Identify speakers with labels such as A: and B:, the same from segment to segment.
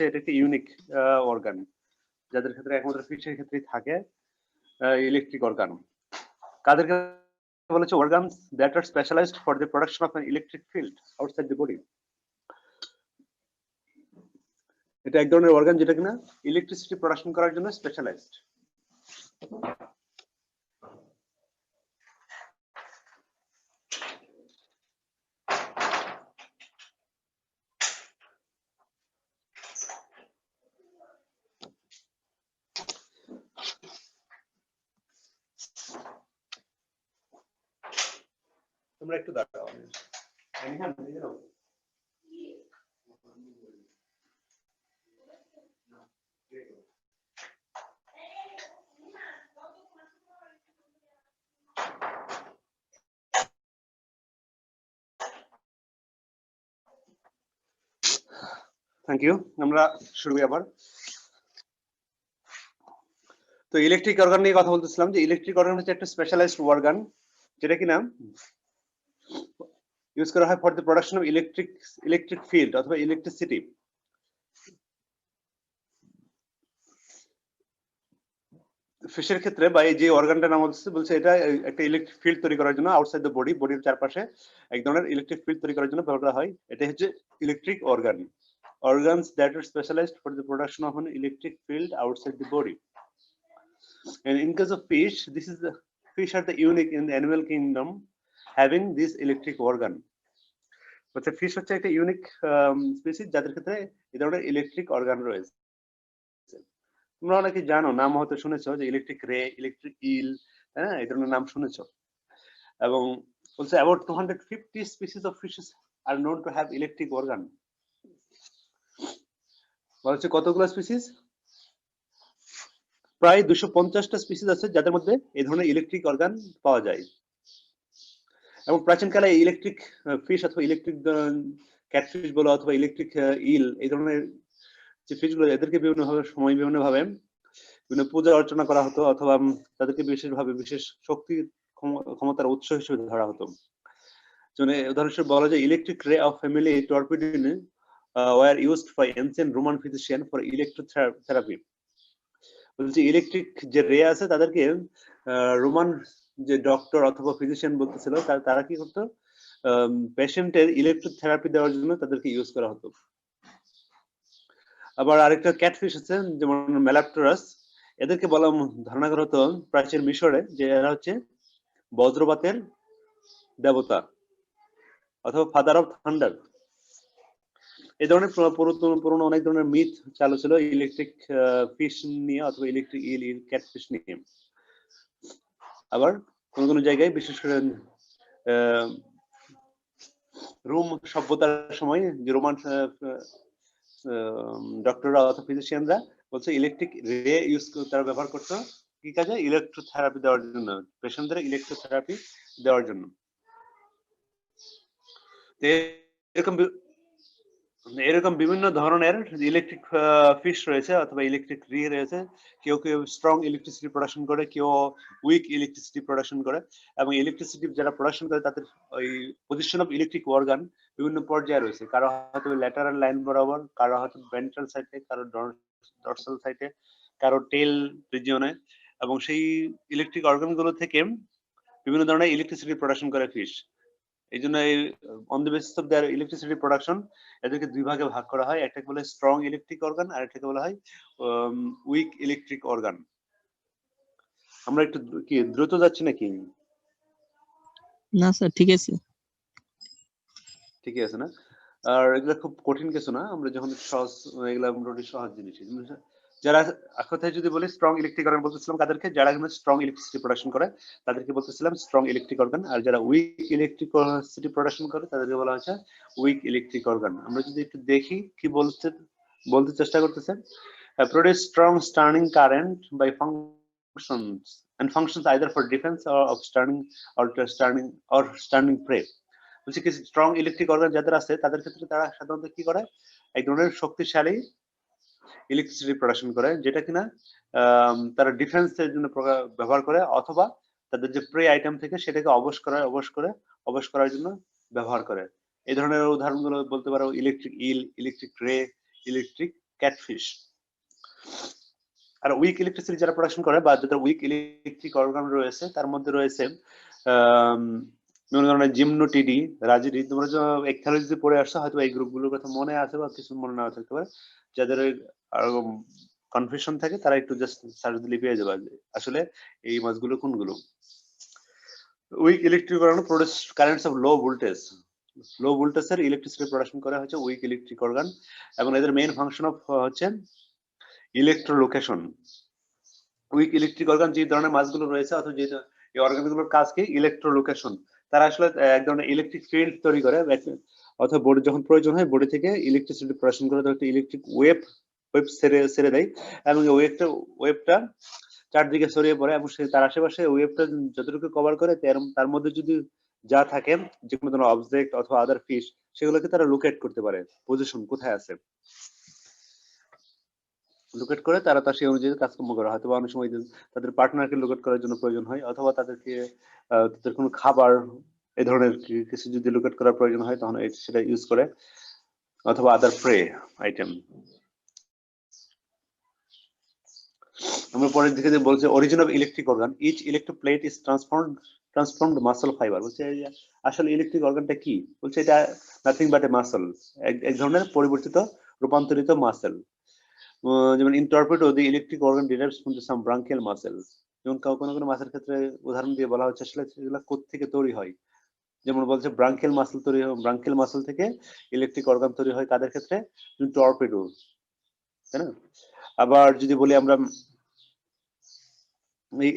A: এটা একটা unique organ, যাদের ক্ষেত্রে একমাত্র ফিশের ক্ষেত্রে থাকে ইলেকট্রিক অর্গান। কাদেরকে বলেছে organs that are specialized for the production of an electric field outside the body. এটা এক ধরনের অর্গান যেটা কিনা ইলেকট্রিসিটি প্রোডাকশন করার জন্য স্পেশালাইজড। তোমরা একটু দাঁড়াও। Thank you. আমরা শুরু করি আবার। তো ইলেকট্রিক অর্গান নিয়ে কথা বলতেছিলাম যে ইলেকট্রিক অর্গান হচ্ছে একটা স্পেশালাইজড অর্গান যেটা কিনা ইউজ করা হয় for the production of electric field অথবা ইলেকট্রিসিটি। ফিশের ক্ষেত্রে বা এই যে অর্গানটার নাম বলছে এটা একটা ইলেকট্রিক ফিল্ড তৈরি করার জন্য আউটসাইড দ্য বডি, বডির চারপাশে এক ধরনের ইলেকট্রিক ফিল্ড তৈরি করার জন্য ব্যবহার করা হয়। এটা হচ্ছে electric organ. Organs that are specialized for the production of an electric field outside the body. And in case of fish, this is the fish are the unique in the animal kingdom having this electric organ. But the fish হচ্ছে একটা unique species যাদের ক্ষেত্রে এই ধরনের electric organ রয়েছে। তোমরা অনেকে জানো, নাম হয়তো শুনেছো যে ইলেকট্রিক রে, ইলেকট্রিক ইল, হ্যাঁ এই ধরনের নাম শুনেছো। এবং বলছে about 250 species of fishes are known to have electric organ. বলছে কতগুলো স্পিসিস? প্রায় 250টা স্পিসিস আছে যাদের মধ্যে এই ধরনের ইলেকট্রিক অর্গান পাওয়া যায়। এবং প্রাচীনকালে ইলেকট্রিক ফিশ অথবা ইলেকট্রিক ক্যাটফিশ বলো অথবা ইলেকট্রিক ইল এই ধরনের যে ফিশগুলো এদেরকে বিভিন্নভাবে সময় বিভিন্নভাবে বিভিন্ন পূজা অর্চনা করা হতো অথবা তাদেরকে বিশেষভাবে বিশেষ শক্তি ক্ষমতার উৎস হিসেবে ধরা হতো। যেমন উদাহরণস্বরূপ বলা যায় electric ray of family Torpedinidae were used by ancient Roman physician for electrotherapy. বলছি ইলেকট্রিক যে রে আছে তাদেরকে রোমান যে ডক্টর অথবা ফিজিশিয়ান বলতেছিল তারা কি করতো পেশেন্টের ইলেকট্রোথেরাপি দেওয়ার জন্য তাদেরকে ইউজ করা হতো। আবার আরেকটা ক্যাটফিশ আছে যেমন মেলাপ্টোরাস, এদেরকে বলা ধারণা করা হতো প্রাচীন মিশরে যে এরা হচ্ছে বজ্রপাতের দেবতা অথবা ফাদার অফ থান্ডার। এই ধরনের পুরনো অনেক ধরনের মিথ চালু ছিল ইলেকট্রিক ফিশ নিয়ে অথবা ইলেকট্রিক ইল ক্যাটফিশ নিয়ে। আবার কোন কোন জায়গায় বিশেষ করে রোম সভ্যতার সময় যে রোমান ডক্টররা অথবা ফিজিশিয়ানরা বলছে ইলেকট্রিক রে ইউজ তারা ব্যবহার করতো কি কাজে? ইলেকট্রোথেরাপি দেওয়ার জন্য, পেশেন্টদের ইলেকট্রোথেরাপি দেওয়ার জন্য। এরকম বিভিন্ন ধরনের ইলেকট্রিক ফিশ রয়েছে অথবা ইলেকট্রিক রে রয়েছে। কেউ কেউ স্ট্রং ইলেকট্রিসিটি প্রোডাকশন করে, কেউ উইক ইলেকট্রিসিটি প্রোডাকশন করে। এবং ইলেকট্রিসিটি যারা প্রোডাকশন করে তাদের ওই পজিশন অফ ইলেকট্রিক অর্গান বিভিন্ন পর্যায়ে রয়েছে। কারো হয়তো ল্যাটারাল লাইন বরাবর, কারো হয়তো ভেন্ট্রাল সাইডে, কারো ডরসাল সাইডে, কারো টেল রিজিয়নে। এবং সেই ইলেকট্রিক অর্গান গুলো থেকে বিভিন্ন ধরনের ইলেকট্রিসিটি প্রোডাকশন করে ফিশ। এই জন্য on the basis of their electricity production এদেরকে দুই ভাগে ভাগ করা হয়। একটাকে বলে স্ট্রং ইলেকট্রিক অর্গান আর একটাকে বলা হয় উইক ইলেকট্রিক অর্গান। আমরা একটু কি দ্রুত যাচ্ছি নাকি?
B: না স্যার ঠিক আছে,
A: ঠিকই আছে না? আর এগুলো খুব কঠিন কিছু না, আমরা যখন সহজ এগুলা মোটামুটি সহজ জিনিস। যারা কথায় যদি বলি স্ট্রং ইলেকট্রিক অর্গান বলতেছিলাম কাদেরকে? যারা স্ট্রং ইলেকট্রিসিটি প্রোডাকশন করে তাদেরকে বলতেছিলাম স্ট্রং ইলেকট্রিক অর্গান। আর যারা উইক ইলেকট্রিসিটি প্রোডাকশন করে তাদেরকে বলা হচ্ছে উইক ইলেকট্রিক অর্গান। আমরা যদি একটু দেখি কি বলতে চেষ্টা করতেছে, produce strong stunning current by functions either for defense or of stunning prey. বলছি কি স্ট্রং ইলেকট্রিক অর্গান যাদের আছে তাদের ক্ষেত্রে তারা সাধারণত কি করে? এক ধরনের শক্তিশালী ইলেকট্রিসিটি প্রোডাকশন করে যেটা কিনা তারা ডিফেন্সের জন্য ব্যবহার করে অথবা তাদের যে প্রে আইটেম থেকে সেটাকে অবশ করার জন্য ব্যবহার করে। এই ধরনের উদাহরণগুলো বলতে পারো ইলেকট্রিক ইল, ইলেকট্রিক রে, ইলেকট্রিক ক্যাটফিশ। আর উইক ইলেকট্রিসিটি যারা প্রোডাকশন করে বা যাদের উইক ইলেকট্রিক অর্গান রয়েছে তার মধ্যে রয়েছে বিভিন্ন ধরনের জিমনোটিডি, রাজিডি। তোমরা একথালজি পড়ে আসছো, হয়তো এই গ্রুপগুলোর কথা মনে আছে বা কিছু মনে না থাকতে পারে। যাদের কনফিউশন থাকে তারা একটু জাস্ট সার্চ দিলে পেয়ে যাবে আসলে এই মাছগুলো কোনগুলো। Weak electric organ produce currents of low voltage. Low ভোল্টেজের ইলেকট্রিসিটি প্রোডাকশন করা হচ্ছে উইক ইলেকট্রিক অর্গান, এবং এদের মেইন ফাংশন অফ হচ্ছে ইলেকট্রোলোকেশন। উইক ইলেকট্রিক অর্গান যে ধরনের মাছগুলো রয়েছে অথবা যে এই অর্গানগুলোর কাজ কি ইলেকট্রোলোকেশন। তারা আসলে এক ধরনের ইলেকট্রিক ফিল্ড তৈরি করে, অথবা বডি যখন প্রয়োজন হয় বডি থেকে ইলেকট্রিসিটি প্রোডাকশন করে একটা ইলেকট্রিক ওয়েভ ছেড়ে দেয়, এবং এই ওয়েভটা চারদিকে ছড়িয়ে পড়ে, এবং তার আশেপাশে ওয়েভটা যতটুকু কভার করে তার মধ্যে যদি যা থাকে যে কোনো ধরনের অবজেক্ট অথবা আদার ফিশ, সেগুলোকে তারা লোকেট করতে পারে, পজিশন কোথায় আছে লোকেট করে তারা তার সেই অনুযায়ী কাজকর্ম করে। হয়তো অনেক সময় তাদের পার্টনারকে লোকেট করার জন্য প্রয়োজন হয়, অথবা তাদেরকে তাদের কোনো খাবার এই ধরনের কিছু যদি লোকেট করার প্রয়োজন হয় তখন সেটা ইউজ করে, অথবা আদার প্রে আইটেম। আমরা পরের দিকে যে বলছে origin of electric organ, each electroplate is transformed muscle fibre. বলছে আসলে ইলেকট্রিক অর্গানটা কি, বলছে এটা নাথিং বাট এ মাসল, এক ধরনের পরিবর্তিত রূপান্তরিত মাসেল। যেমন interpret the electric organ derives from some branchial muscle. যেমন কোনো মাসের ক্ষেত্রে উদাহরণ দিয়ে বলা হচ্ছে আসলে এগুলা কোত্থেকে তৈরি হয়। যেমন বলছে ব্রাঙ্কিয়াল মাসেল তৈরি হয়, ব্রাঙ্কিয়াল মাসেল থেকে ইলেকট্রিক অর্গান তৈরি হয় কাদের ক্ষেত্রে, টর্পেডো, তাই না? আবার যদি বলি আমরা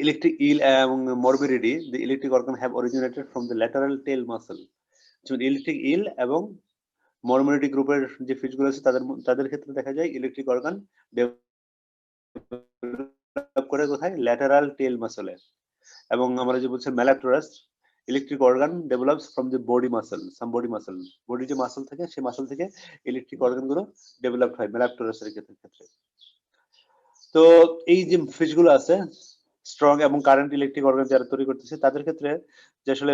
A: ইলেকট্রিক ইল এবং মরবিডিটি, the electric organ have originated from the lateral tail muscle. যেমন ইলেকট্রিক ইল এবং মরবিডিটি গ্রুপের যে ফিশগুলো আছে তাদের ক্ষেত্রে দেখা যায় ইলেকট্রিক অর্গান করে কোথায়, ল্যাটারাল টেল মাসলে। এবং আমরা যে বলছি Malapterurus, electric organ develops from the body muscle, some body muscle. Body যে মাসল থাকে সেই মাসল থেকে ইলেকট্রিক অর্গান গুলো ডেভেলপ হয় ম্যালাপ্টোরাসের ক্ষেত্রে। তো এই যে ফিশগুলো আছে স্ট্রং এবং কারেন্ট ইলেকট্রিক অর্গান যারা তৈরি করতেছে তাদের ক্ষেত্রে যে আসলে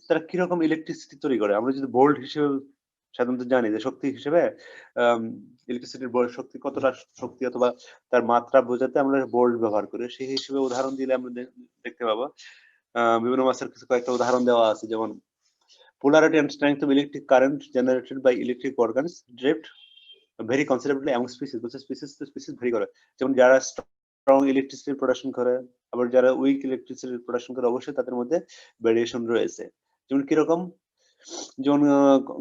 A: তারা কিরকম ইলেকট্রিসিটি তৈরি করে, আমরা যদি ভোল্ট হিসেবে সাধারণত জানি যে শক্তি হিসেবে ইলেকট্রিসিটির শক্তি কতটা শক্তি অথবা তার মাত্রা বোঝাতে আমরা ভোল্ট ব্যবহার করি। সেই হিসেবে উদাহরণ দিলে আমরা দেখতে পাবো বিভিন্ন মাসের কিছু কয়েকটা উদাহরণ দেওয়া আছে, যেমন polarity and strength of electric current generated by electric organs drift very considerably among species. বলছে স্পিসিস টু স্পিসিস ভেরি করে। যেমন যারা স্ট্রং ইলেকট্রিসিটি প্রোডাকশন করে আবার যারা উইক ইলেকট্রিসিটি প্রোডাকশন করে অবশ্যই তাদের মধ্যে ভেরিয়েশন রয়েছে। যেমন কিরকম, যেমন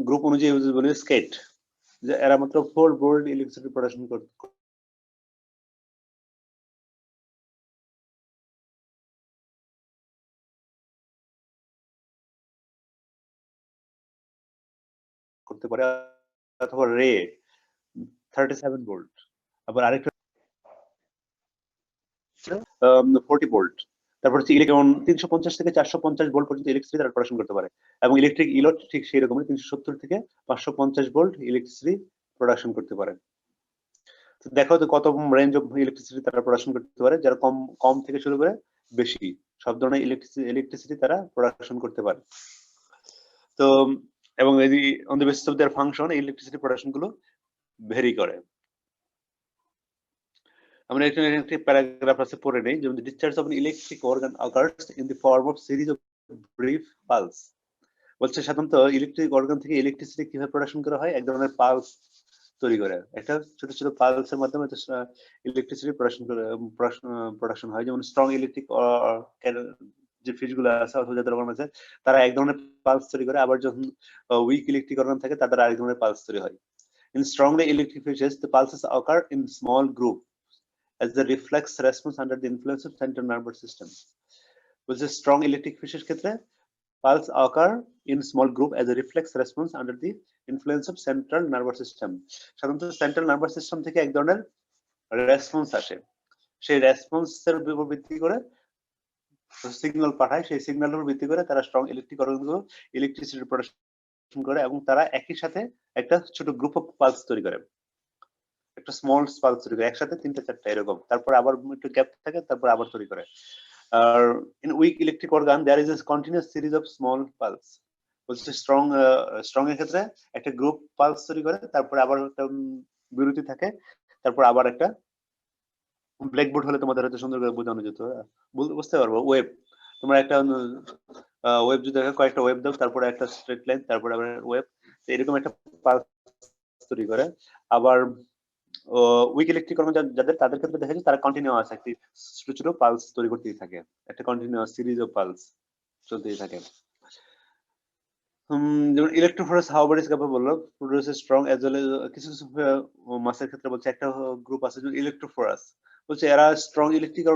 A: গ্রুপ অনুযায়ী বলি স্কেট, যে এরা মাত্র 4 ভোল্ট ইলেকট্রিসিটি প্রোডাকশন করতে পারে, অথবা রে 37 ভোল্ট, আবার আরেকটা 40 ভোল্ট। তারপর হচ্ছে ইলেকট্রন 350 থেকে 450 ভোল্ট পর্যন্ত ইলেকট্রিসিটি তারা প্রোডাকশন করতে পারে, এবং ইলেকট্রিক ইলট ঠিক সেই রকমই 370 থেকে 550 ভোল্ট ইলেকট্রিসিটি প্রোডাকশন করতে পারে। তো দেখো তো কত রেঞ্জ অফ ইলেকট্রিসিটি তারা প্রোডাকশন করতে পারে, যারা কম থেকে শুরু করে বেশি সব ধরনের ইলেকট্রিসিটি তারা প্রোডাকশন করতে পারে। তো এবং এই on the basis of there function electricity production গুলো ভেরি করে। আমরা এখানে একটি প্যারাগ্রাফ আছে পড়ে নেই, যেমন discharge of electric organ occurs in the form of series of brief pulse. বলছে সাধারণত ইলেকট্রিক অর্গান থেকে ইলেকট্রিসিটি কিভাবে প্রোডাকশন করা হয়, এক ধরনের পালস তৈরি করে, একটা ছোট ছোট পালসের মাধ্যমে ইলেকট্রিসিটি প্রোডাকশন হয়। যেমন স্ট্রং ইলেকট্রিক যে ফিশগুলো আছে অথবা যাদের অর্গান আছে তারা এক ধরনের পালস তৈরি করে, আবার যখন উইক ইলেকট্রিক অর্গান থাকে তাদের আরেক ধরনের পালস তৈরি হয়। In strongly electric fishes, the pulses occur in small group as the reflex response under the influence of central nervous system. Which is strong electric fishes ক্ষেত্রে pulse occur in small group as a reflex response under the influence of central nervous system. সাধারণত central nervous system থেকে এক ধরনের response আসে, সেই রেসপন্সের উপর ভিত্তি করে সিগন্যাল পাঠায়, সেই সিগন্যালের উপর ভিত্তি করে তারা স্ট্রং ইলেকট্রিক অর্গানগুলো ইলেকট্রিসিটি প্রোডাকশন করে, এবং তারা একই সাথে একটা ছোট গ্রুপ অফ পালস তৈরি করে, একটা স্মল পালস তৈরি করে একসাথে 3-4টা এরকম, তারপর আবার একটু গ্যাপ থাকে তারপর আবার তৈরি করে। আর in weak electric organ there is a continuous series of small pulse. বলছে স্ট্রং এর ক্ষেত্রে একটা গ্রুপ পালস তৈরি করে তারপরে আবার একটা বিরতি থাকে, তারপর আবার একটা ব্ল্যাকবোর্ড হলে তোমাদের হয়তো সুন্দর করে বোঝানো যেত, বুঝতে পারবো। ওয়েব, তোমরা একটা ওয়েব যদি দেখো, কয়েকটা ওয়েব দাও, তারপরে একটা স্ট্রেট লাইন, তারপরে আবার ওয়েব, এরকম একটা পালস তৈরি করে। আবার উইক ইলেকট্রিক কর্ম যাদের, তাদের ক্ষেত্রে দেখা যায় তারা কন্টিনিউয়াস একটি ছোট ছোট পালস তৈরি করতেই থাকে, একটা কন্টিনিউয়াস সিরিজ অফ পালস চলতেই থাকে। যেমন ইলেকট্রোফোরাস হাউ বডি কাপে বললো produce strong as well as, কিছু কিছু মাসের ক্ষেত্রে বলছে একটা গ্রুপ আছে যেমন ইলেকট্রোফোরাস, বলছে এরা স্ট্রং ইলেকট্রিক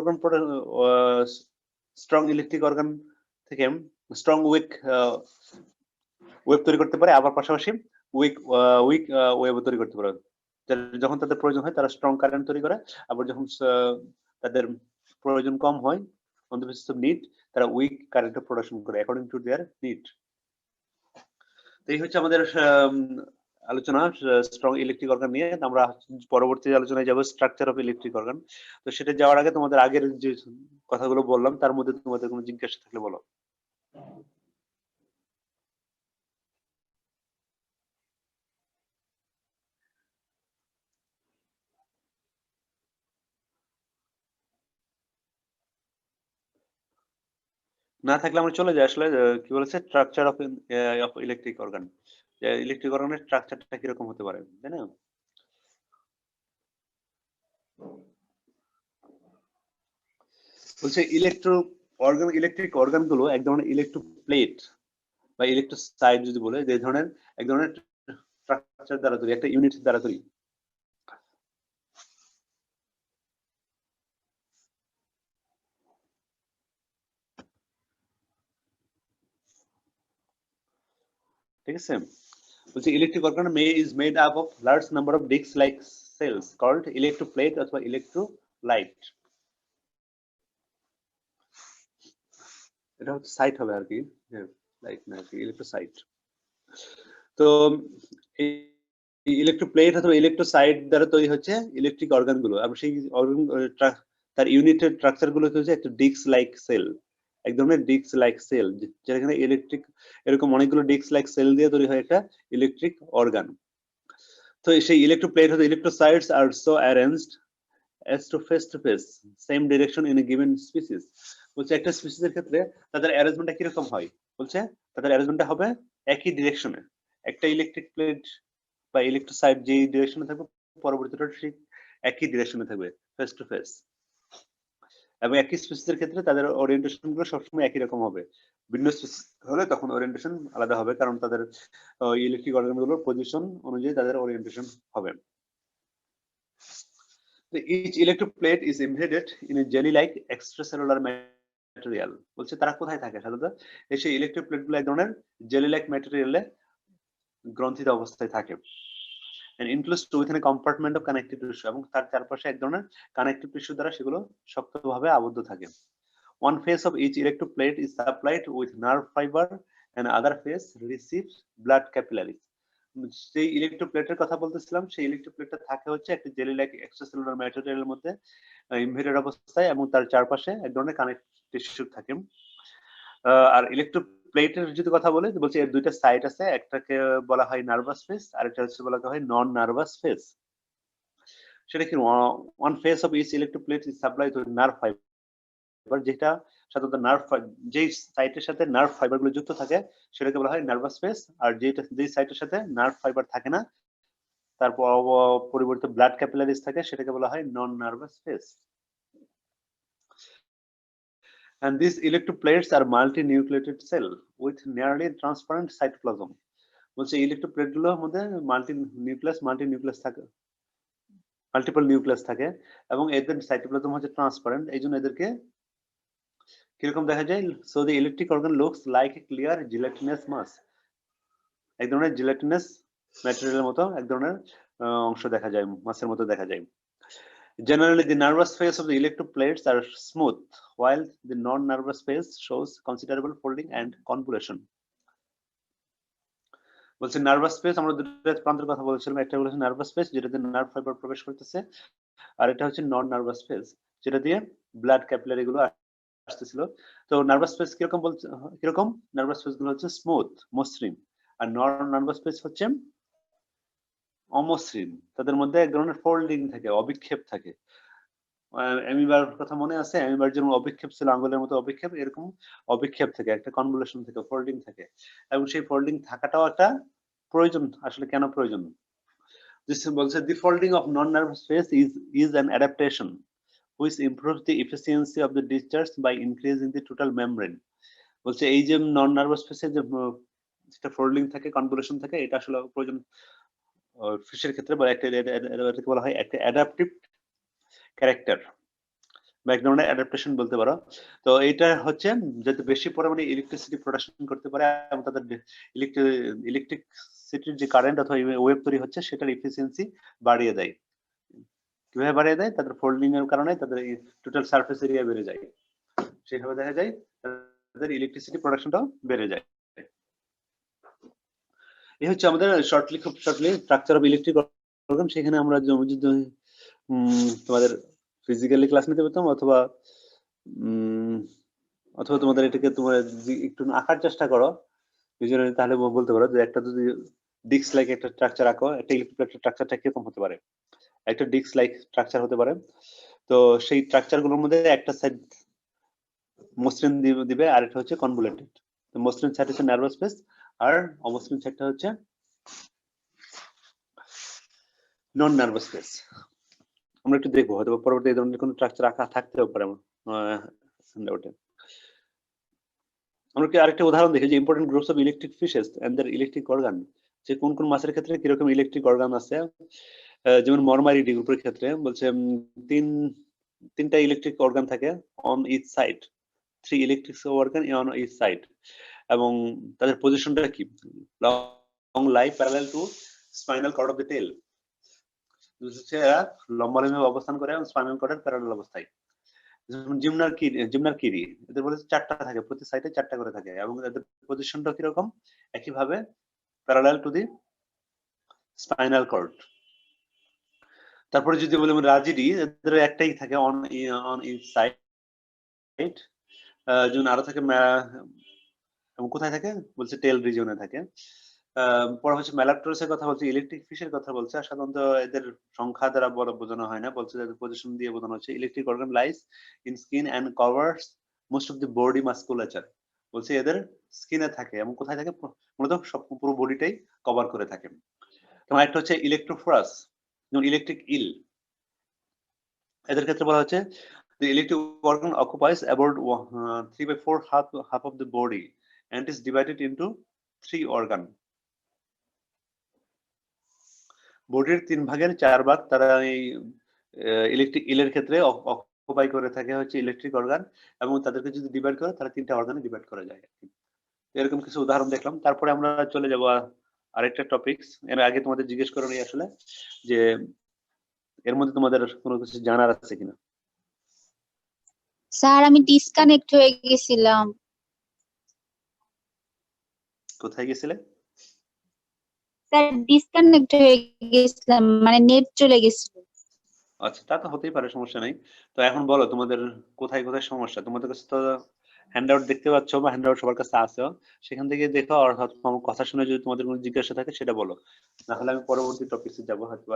A: অর্গান থেকে স্ট্রং উইক ওয়েব তৈরি করতে পারে, আবার পাশাপাশি উইক ওয়েব তৈরি করতে পারে। যখন তাদের প্রয়োজন হয় তারা স্ট্রং কারেন্ট তৈরি করে, আবার যখন তাদের প্রয়োজন কম হয়, on the basis of need, তারা উইক কারেন্ট প্রোডাকশন করে অ্যাকর্ডিং টু দেয়ার নিড। এই হচ্ছে আমাদের আলোচনা স্ট্রং ইলেকট্রিক অর্গান নিয়ে। আমরা পরবর্তী আলোচনায় যাব স্ট্রাকচার অফ ইলেকট্রিক অর্গান। তো সেটা যাওয়ার আগে তোমাদের আগের যে কথাগুলো বললাম তার মধ্যে তোমাদের কোনো জিজ্ঞাসা থাকলে বলো। না থাকলে আমরা চলে যাই আসলে কি বলেছে structure of electric organ, electric অর্গানের স্ট্রাকচারটা কিরকম হতে পারে, তাই না? বলছে ইলেকট্রিক অর্গান গুলো এক ধরনের ইলেকট্রোপ্লেট বা ইলেকট্রোসাইট যদি বলে, যে ধরনের এক ধরনের স্ট্রাকচার দ্বারা তৈরি, একটা ইউনিট দ্বারা তৈরি। ঠিক আছে, বলছে electric organ is made up of large number of disc like cells called electroplate অথবা electrolyte। এটা হচ্ছে সাইট হবে আর কি, লাইট না আর কি, ইলেকট্রোসাইট। তো ইলেকট্রোপ্লেট অথবা ইলেকট্রোসাইট দ্বারা তৈরি হচ্ছে ইলেকট্রিক অর্গান গুলো, এবং সেই অর্গান তার ইউনিটের স্ট্রাকচার গুলো হচ্ছে একটা ডিস্ক লাইক সেল, এক ধরনের ডিস্ক লাইক সেল, যেখানে ইলেকট্রিক এরকম অনেকগুলো ডিস্ক লাইক সেল দিয়ে তৈরি হয় একটা ইলেকট্রিক অর্গান। তো সেই ইলেকট্রোপ্লেট অথবা electrocytes are so arranged as to face same direction in a given species। বলছে একটা স্পিসিসের ক্ষেত্রে তাদের অ্যারেঞ্জমেন্টটা কিরকম হয়, বলছে তাদের অ্যারেঞ্জমেন্টটা হবে একই ডিরেকশনে, একটা ইলেকট্রিক প্লেট বা ইলেকট্রোসাইট যে ডিরেকশনে থাকবে পরবর্তীটা ঠিক একই ডিরেকশনে থাকবে, ফেস টু ফেস। এবং একই স্পিসিসের ক্ষেত্রে তাদের ওরিয়েন্টেশন গুলো সবসময় একই রকম হবে, ভিন্ন স্পিসিস হলে তখন ওরিয়েন্টেশন আলাদা হবে, কারণ তাদের ইলেকট্রিক অর্গানগুলোর পজিশন অনুযায়ী তাদের ওরিয়েন্টেশন হবে। Each electroplate is embedded in a jelly-like extracellular material। বলছে তারা কোথায় থাকে সাধারণত, সেই ইলেকট্রোপ্লেট গুলো এক ধরনের জেলি-লাইক ম্যাটেরিয়ালে গ্রন্থিত অবস্থায় থাকে, and enclosed within a compartment of connective tissue, এবং তার চারপাশে এক ধরনের কানেকটিভ টিস্যু দ্বারা সেগুলো শক্তভাবে আবদ্ধ থাকে। One face of each electroplate is supplied with nerve fiber and other face receives blood capillaries। সেই ইলেকট্রোপ্লেটের কথা বলতেছিলাম, সেই ইলেকট্রোপ্লেটটা থাকে হচ্ছে একটা জেলি লাইক এক্সট্রাসেলুলার ম্যাটেরিয়ালের মধ্যে ইমবেডেড অবস্থায়, এবং তার চারপাশে এক ধরনের কানেক্টিভ টিস্যু থাকে। আর ইলেকট্রোপ্লেটের যদি কথা বলে, বলছে এর দুইটা সাইড আছে, একটাকে বলা হয় নার্ভাস ফেস আর একটা হচ্ছে বলা হয় নন নার্ভাস ফেস। সেটা কি, one face of each electroplate is supplied with nerve fibre, যেটা সাধারণত নার্ভ, যেই সাইটের সাথে নার্ভ ফাইবার গুলো যুক্ত থাকে সেটাকে বলা হয় নার্ভাস ফেস, আর যেই সাইটের সাথে নার্ভ ফাইবার থাকে না তারপর পরিবর্তে ব্লাড ক্যাপিলারিজ থাকে সেটাকে বলা হয় non nervous face. And these electroplates are multi-nucleated cell with nearly transparent cytoplasm। বলছে ইলেকট্রোপ্লেট গুলোর মধ্যে মাল্টি নিউক্লিয়াস থাকে, মাল্টিপল নিউক্লিয়াস থাকে, এবং এদের সাইটোপ্লাজম হচ্ছে ট্রান্সপারেন্ট, এই জন্য এদেরকে কিরকম দেখা যায়, so the electric organ looks like a clear gelatinous mass, এক ধরনের জিলেটিনাস ম্যাটেরিয়ালের মতো এক ধরনের অংশ দেখা যায়, মাসের মতো দেখা যায়। Generally, the nervous face of the electroplates are smooth, while the non-nervous face shows considerable folding and convolution। বলছে নার্ভাস স্পেস, আমরা দুটো প্রান্তের কথা বলেছিলাম, একটা বলেছে নার্ভাস স্পেস যেটাতে নার্ভ ফাইবার প্রবেশ করতেছে, আর এটা হচ্ছে নন নার্ভাস স্পেস যেটা দিয়ে ব্লাড ক্যাপিলারি গুলো আসতেছিল। তো নার্ভাস স্পেস কিরকম বলছে, কিরকম নার্ভাস স্পেস গুলো হচ্ছে স্মুথ, মসৃণ, আর নন নার্ভাস স্পেস হচ্ছে অমসৃণ, তাদের মধ্যে এক ধরনের ফোল্ডিং থাকে, অবিক্ষেপ থাকে। অ্যামিবার কথা মনে আছে? অ্যামিবার যেমন অবিক্ষেপ ছিল, আঙ্গুলের মতো অবিক্ষেপ, এরকম অবিক্ষেপ থাকে, একটা কনভলিউশন থাকে, ফোল্ডিং থাকে, এবং সেই ফোল্ডিং থাকাটাও একটা প্রয়োজন। আসলে কেন প্রয়োজন? বলছে the folding of non-nervous space is an adaptation which improves the efficiency of the discharge by increasing the total membrane. বলছে এই যে নন নার্ভাস স্পেসে যে যেটা ফোল্ডিং থাকে, কনভলিউশন থাকে, এটা আসলে প্রয়োজন ফিশের ক্ষেত্রে, বা এটাকে বলা হয় একটা অ্যাডাপটিভ ক্যারেক্টার বা এক ধরনের অ্যাডাপ্টেশন বলতে পারো। তো এটা হচ্ছে যাতে বেশি পরিমাণে ইলেকট্রিসিটি প্রোডাকশন করতে পারে এবং তাদের ইলেকট্রিসিটির যে কারেন্ট অথবা ওয়েভ তৈরি হচ্ছে সেটার এফিসিয়েন্সি বাড়িয়ে দেয়। কিভাবে বাড়িয়ে দেয়? তাদের ফোল্ডিং এর কারণে তাদের টোটাল সারফেস এরিয়া বেড়ে যায়, সেভাবে দেখা যায় তাদের ইলেকট্রিসিটি প্রোডাকশনটাও বেড়ে যায়। এই হচ্ছে আমাদের খুব shortly structure of electric organ. সেখানে আমরা যদি তোমাদের ফিজিক্যালি ক্লাস নিতে পেতাম, অথবা তোমাদের এটাকে তোমরা একটু আঁকার চেষ্টা করো ভিজুয়ালি, তাহলে বলতে পারো যে একটা যদি ডিস্ক লাইক একটা স্ট্রাকচার আঁকো, একটা ইলেকট্রিক স্ট্রাকচারটা কিরকম হতে পারে। একটা ডিস্ক লাইক স্ট্রাকচার হতে পারে। তো সেই স্ট্রাকচার গুলোর মধ্যে একটা সাইড মসৃণ দিবে, আর একটা হচ্ছে কনভলিউটেড। তো মসৃণ সাইড হচ্ছে নার্ভাস স্পেস, আর অমসৃণ সাইডটা হচ্ছে নন নার্ভাস স্পেস। আমরা একটু দেখবো, হয়তো পরবর্তী এই ধরনের কোনো স্ট্রাকচার আঁকা থাকতেও পারে। আমরা কি আরেকটা উদাহরণ দেখি যে important groups of electric fishes and their electric organ, যে কোন কোন মাছের ক্ষেত্রে কিরকম ইলেকট্রিক অর্গান আছে। যেমন মরমারিডি গ্রুপের ক্ষেত্রে বলছে তিনটা ইলেকট্রিক অর্গান থাকে on each side, 3 electric organ on each side, এবং তাদের পজিশনটা কি? Long lie parallel to spinal cord of the tail, এরা লম্বালম্বি অবস্থান করে এবং স্পাইনাল কর্ডের প্যারালাল অবস্থায়। যেমন জিমনার কিরি, এদের বলে 4টা থাকে, প্রতি সাইডে 4টা করে থাকে, এবং এদের পজিশনটা কিরকম? একইভাবে parallel to the spinal cord. তারপরে যদি বলি রাজিডি, এদের একটাই থাকে অন ইচ সাইড, যেমন আরো থাকে এবং কোথায় থাকে? বলছে টেল রিজিয়নে থাকে। পরে হচ্ছে ম্যালাপ্টোরাসের কথা বলছে, ইলেকট্রিক ফিশের কথা বলছে। আর সাধারণত এদের সংখ্যা দ্বারা বড় বোঝানো হয় না, বলছে এদের পজিশন দিয়ে বোঝানো হচ্ছে। Electric organ lies in skin and covers most of the body musculature. বলছে এদের স্কিনে থাকে, এবং কোথায় থাকে? মূলত সব পুরো বডিটাই কভার করে থাকে। তোমার একটা হচ্ছে ইলেকট্রোফোরাস, যেমন ইলেকট্রিক ইল, এদের ক্ষেত্রে বলা হচ্ছে the electric organ occupies about 3/4 half of the body and is divided into 3 organ. বডির 3 ভাগের 4 ভাগ তারা এই ইলেকট্রিক ইলের ক্ষেত্রে অকুপাই করে থাকে হচ্ছে ইলেকট্রিক অর্গান, এবং তাদেরকে যদি ডিভাইড করে তাহলে 3টা অর্গানে ডিভাইড করা যায়। এরকম কিছু উদাহরণ দেখলাম। তারপরে আমরা চলে যাব আরেকটা টপিকস। এর আগে তোমাদের জিজ্ঞেস করে নিই আসলে যে এর মধ্যে তোমাদের কোনো কিছু জানার আছে কিনা।
C: স্যার আমি ডিসকানেক্ট হয়ে গেছিলাম।
A: কোথায় গেছিলে?
C: স্যার ডিসকানেক্ট হয়ে গেছিলাম, মানে নেট চলে গেছিল।
A: আচ্ছা, তা তো হতেই পারে, সমস্যা নাই। তো এখন বলো তোমাদের কোথায় কোথায় সমস্যা। তোমাদের কাছে তো হ্যান্ডআউট দেখতে পাচ্ছ, বা হ্যান্ডআউট সবার কাছে আছে, সেখান থেকে দেখো। আর আমার কথা শুনে যদি তোমাদের কোনো জিজ্ঞাসা থাকে সেটা বলো, না হলে আমি পরবর্তী টপিকে যাবো হয়তো।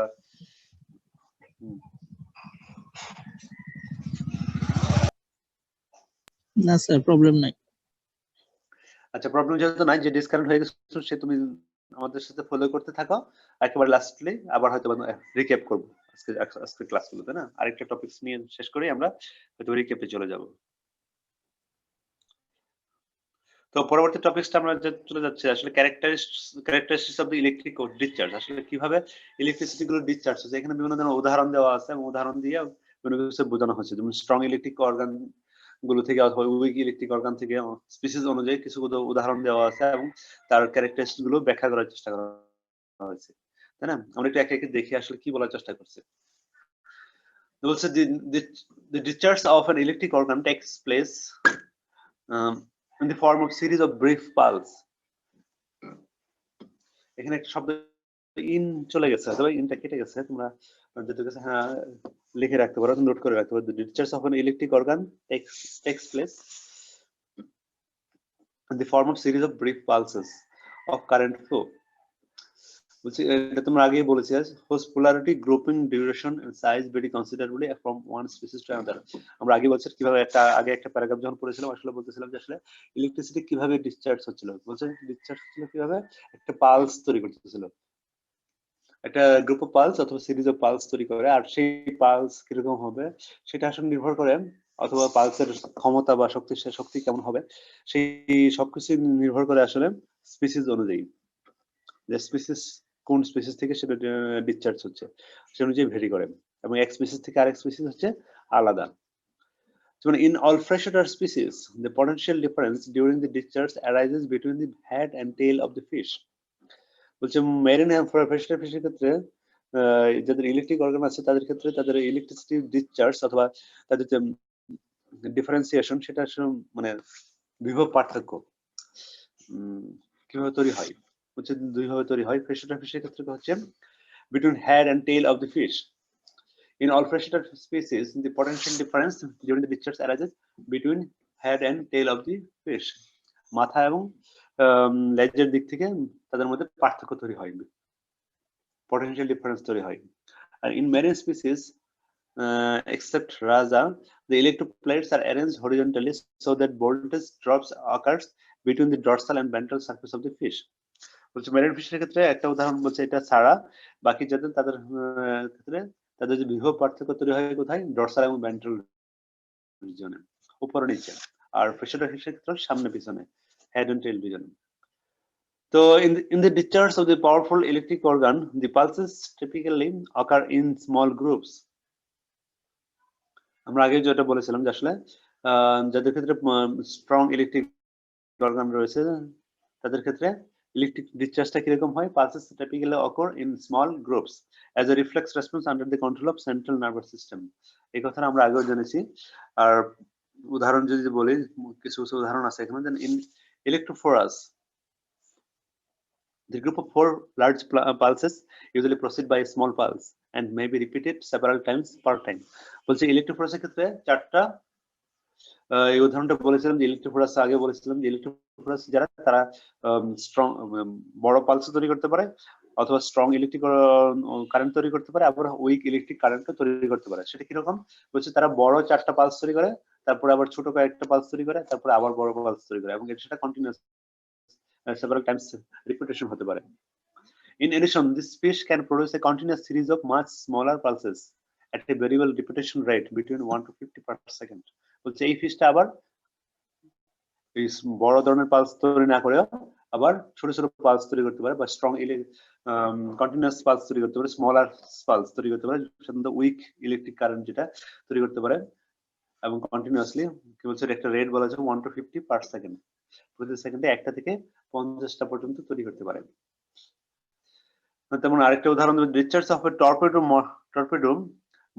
B: না স্যার, প্রবলেম নাই।
A: আচ্ছা, প্রবলেম যেহেতু নাই, যে ডিসকানেক্ট হয়ে গেছে সে তুমি আমাদের সাথে ফলো করতে থাকো। একেবারে লাস্টলি আবার হয়তো রিক্যাপ করবো আজকে ক্লাসগুলোতে, না আরেকটা টপিকস নিয়ে শেষ করি, আমরা হয়তো রিক্যাপে চলে যাব। তো পরবর্তী টপিকসটা আমরা চলে যাচ্ছি আসলে characteristics of the electric discharge. আসলে কিভাবে ইলেকট্রিসিটি গুলো ডিসচার্জ হচ্ছে, এখানে বিভিন্ন ধরনের উদাহরণ দেওয়া আছে, এবং উদাহরণ দিয়ে বিভিন্ন কিছু বোঝানো হচ্ছে। যেমন স্ট্রং ইলেকট্রিক অর্গান গুলো থেকে অথবা উইক ইলেকট্রিক অর্গান থেকে স্পিসিস অনুযায়ী কিছু উদাহরণ দেওয়া আছে, এবং তার ক্যারেক্টারিস্টিক্স গুলো ব্যাখ্যা করার চেষ্টা করা হয়েছে, তাই না? আমরা একটু একে একে দেখি আসলে কি বলার চেষ্টা করছে। বলছে the discharge of an electric organ takes place in the form of series of brief pulse. এখানে একটা শব্দ ইন চলে গেছে, তবে ইনটা কেটে গেছে, তোমরা যদি কাছে হ্যাঁ লিখে রাখতে পারো, নোট করে রাখতে পারো। The discharge of an electric organ takes place in the form of series of brief pulses of current flow. বলছি এটা তোমরা আগেই বলেছি whose polarity, grouping, duration and size vary considerably from one species to another. আমরা আগে বলছি কিভাবে আগে একটা প্যারাগ্রাফ যখন পড়েছিলাম আসলে বলতেছিলাম যে আসলে ইলেকট্রিসিটি কিভাবে ডিসচার্জ হচ্ছিল, বলছে ডিসচার্জ হচ্ছিল কিভাবে, একটা পালস তৈরি করতেছিল, একটা গ্রুপ অফ পালস অথবা সিরিজ অফ পালস তৈরি করে, আর সেই পালস কিরকম হবে সেটা আসলে নির্ভর করে, অথবা পালসের ক্ষমতা বা শক্তি কেমন হবে সেই সবকিছু নির্ভর করে আসলে স্পিসিস অনুযায়ী, যে স্পিসিস কোন স্পিসিস থেকে সেটা ডিসচার্জ হচ্ছে সে অনুযায়ী ভেরি করে, এবং এক স্পিসিস থেকে আরেক স্পিসিস হচ্ছে আলাদা। যেমন in all freshwater species the potential difference during the discharge arises between the head and tail of the fish. বলছে মেরিন ফ্রেশওয়াটার ফিশের ক্ষেত্রে যাদের ইলেকট্রিক অর্গান আছে তাদের ক্ষেত্রে তাদের ইলেকট্রিসিটি ডিসচার্জ অথবা তাদের যে ডিফারেন্সিয়েশন সেটা মানে বিভব পার্থক্য কিভাবে তৈরি হয়, হচ্ছে দুইভাবে তৈরি হয়। ফ্রেশওয়াটার ফিশের ক্ষেত্রে হচ্ছে between head and tail of the fish. In all freshwater species the potential difference during the discharge arises between head and tail of the fish. মাথা এবং লেজের দিক থেকে তাদের মধ্যে পার্থক্য তৈরি হয়, potential difference তৈরি হয়। আর in marine species except Raja, the electroplates are arranged horizontally so that voltage drops occurs between the dorsal and ventral surface of the fish. বলছে মেরিন ফিশের ক্ষেত্রে একটা উদাহরণ বলছে এটা ছাড়া বাকি যাদের তাদের ক্ষেত্রে তাদের যে বিভব পার্থক্য তৈরি হয় কোথায়, ডরসাল এবং ভেন্ট্রাল রিজিয়নে, উপরে নিচে। আর ফ্রেশওয়াটার ফিশের ক্ষেত্রে সামনে পিছনে, হেড এন্ড টেল রিজিয়নে। So in the discharge of the powerful electric organ, the pulses typically occur in small groups. আমরা আগে যেটা বলেছিলাম যে আসলে যাদের ক্ষেত্রে স্ট্রং ইলেকট্রিক অর্গান রয়েছে তাদের ক্ষেত্রে ইলেকট্রিক ডিসচার্জটা কিরকম হয়, pulses typically occur in small groups as a reflex response under the control of central nervous system. এই কথাটা আমরা আগেও জেনেছি। আর উদাহরণ যদি বলি কিছু উদাহরণ আছে এখানে, যেন in electrophorus the group of 4 large pulses usually proceed by a small pulse and may be repeated several times per time. বলছে ইলেকট্রোফোরাসের ক্ষেত্রে চারটা, এই উদাহরণটা বলেছিলাম যে ইলেকট্রোফোরাস আগে বলেছিলাম যে ইলেকট্রোফোরাস যারা তারা স্ট্রং বড় পালস তৈরি করতে পারে অথবা স্ট্রং ইলেকট্রিক কারেন্ট তৈরি করতে পারে, আবার উইক ইলেকট্রিক কারেন্টও তৈরি করতে পারে। সেটা কিরকম বলছে, তারা বড় চারটা পালস তৈরি করে, তারপরে আবার ছোট কয়েকটা পালস তৈরি করে, তারপরে আবার বড় পালস তৈরি করে, এবং সেটা কন্টিনিউয়াস several times repetition হতে পারে। In addition, this fish can produce a continuous series of much smaller pulses at a variable repetition rate between 1 to 50 per second. বলছে এই ফিশটা আবার এই বড় ধরনের পালস তৈরি না করে আবার ছোট ছোট পালস তৈরি করতে পারে, বা স্ট্রং কন্টিনিউয়াস পালস তৈরি করতে পারে, স্মলার পালস তৈরি করতে পারে, সাধারণত উইক ইলেকট্রিক কারেন্ট যেটা তৈরি করতে পারে, এবং কন্টিনিউয়াসলি কি বলছে একটা রেট বলা আছে 1 to 50 per second, প্রতি সেকেন্ডে 1টা থেকে 50টা পর্যন্ত তৈরি করতে পারে। তেমন আরেকটা উদাহরণ, discharge of a torpedo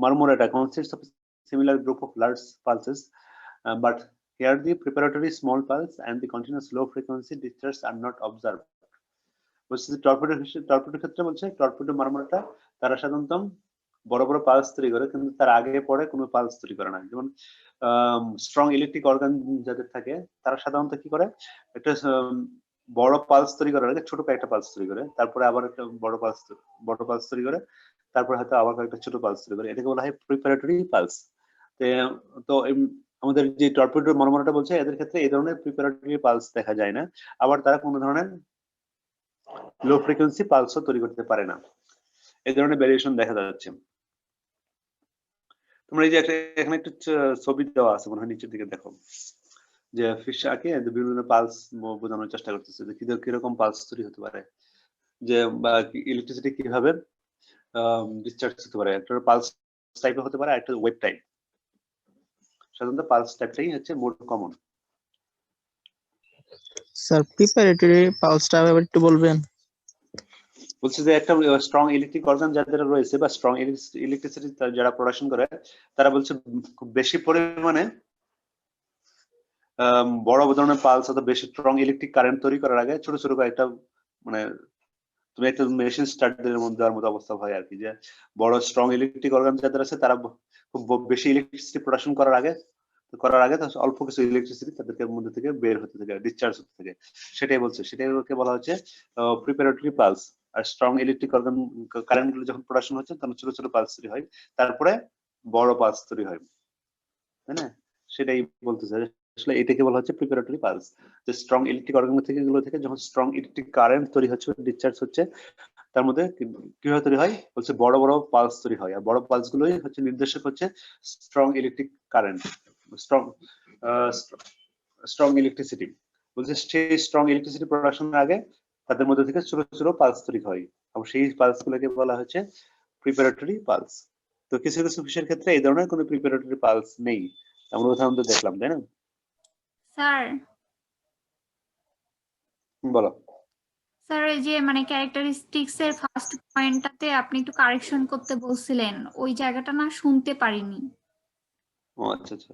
A: marmorata consists of a similar group of large pulses, but here the preparatory small pulse and the continuous low frequency discharge are not observed. বলছে যে টর্পেডো ক্ষেত্রে বলছে টর্পেডো মারমোরাটা তারা সাধারণত বড় বড় পালস তৈরি করে, কিন্তু তার আগে পরে কোনো পালস তৈরি করে না। যেমন স্ট্রং ইলেকট্রিক অর্গান যাদের থাকে তারা সাধারণত কি করে, একটা বড় পালস তৈরি করার আগে ছোট কয়েকটা পালস তৈরি করে, তারপরে আবার একটা বড় পালস তৈরি করে, তারপরে হয়তো আবার কয়েকটা ছোট পালস তৈরি করে, এটাকে বলা হয় প্রিপারেটরি পালস। তো আমাদের যে টর্পেডো মারমোরাটা বলছে এদের ক্ষেত্রে এই ধরনের প্রিপারেটরি পালস দেখা যায় না, আবার তারা কোনো ধরনের লো ফ্রিকোয়েন্সি পালসও তৈরি করতে পারে না, এই ধরনের ভ্যারিয়েশন দেখা যাচ্ছে। তোমরা এই যে এখানে একটু ছবি দেওয়া আছে মনে হয়, নিচের দিকে দেখো যে ফিশ আঁকে বিভিন্ন পালস বোঝানোর চেষ্টা করতেছে যে কিরকম পালস তৈরি হতে পারে, যে বা ইলেকট্রিসিটি কিভাবে ডিসচার্জ হতে পারে। একটা পালস টাইপের হতে পারে, একটা ওয়েভ টাইপ। সাধারণত পালস টাইপটাই হচ্ছে মোর কমন।
B: স্যার প্রিপারেটরি পালসটা আবার একটু বলবেন?
A: বলছে যে একটা স্ট্রং ইলেকট্রিক অর্গান যাদের রয়েছে বা স্ট্রং ইলেকট্রিসিটি যারা প্রোডাকশন করে, তারা বলছে খুব বেশি পরিমাণে বড় ধরনের পালস অথবা বেশি স্ট্রং ইলেকট্রিক কারেন্ট তৈরি করার আগে ছোট ছোট কয়েকটা, মানে তুমি একটা মেশিন স্টার্টের মধ্যে দেওয়ার মতো অবস্থা হয় আর কি, যে বড় স্ট্রং ইলেকট্রিক অর্গান যাদের আছে তারা খুব বেশি ইলেকট্রিসিটি প্রোডাকশন করার আগে অল্প কিছু ইলেকট্রিসিটি তাদেরকে মধ্যে থেকে বের হতে থাকে, ডিসচার্জ হতে থাকে, সেটাই বলছে, সেটাকে বলা হচ্ছে প্রিপারেটরি পালস। আর স্ট্রং ইলেকট্রিক অর্গান কারেন্ট গুলো যখন প্রোডাকশন হচ্ছে তখন ছোট ছোট পালস তৈরি হয়, তারপরে বড় পালস তৈরি হয়, তাই না? সেটাই বলতে চাই, আসলে এটাকে বলা হচ্ছে প্রিপারেটরি পালস। যে স্ট্রং ইলেকট্রিক অর্গান থেকে গুলো থেকে যখন স্ট্রং ইলেকট্রিক কারেন্ট তৈরি হচ্ছে, ডিসচার্জ হচ্ছে, তার মধ্যে কিভাবে তৈরি হয় বলছে বড় বড় পালস তৈরি হয়, আর বড় পালস গুলোই হচ্ছে নির্দেশক হচ্ছে strong electric current, strong strong electricity. বলছে সেই স্ট্রং ইলেকট্রিসিটি প্রোডাকশনের আগে তাদের মধ্যে থেকে ছোট ছোট পালস তৈরি হয়, এবং সেই পালস গুলোকে বলা হচ্ছে প্রিপারেটরি পালস। তো কিছু কিছু ফিশের ক্ষেত্রে এই ধরনের কোনো প্রিপারেটরি পালস নেই, আমরা উদাহরণ তো দেখলাম, তাই না?
D: স্যার
A: বলো।
D: স্যার এই যে মানে ক্যারেক্টারিস্টিক্স এর ফার্স্ট পয়েন্টটাতে আপনি একটু কারেকশন করতে বলছিলেন, ওই জায়গাটা না শুনতে পারিনি।
A: ও আচ্ছা আচ্ছা,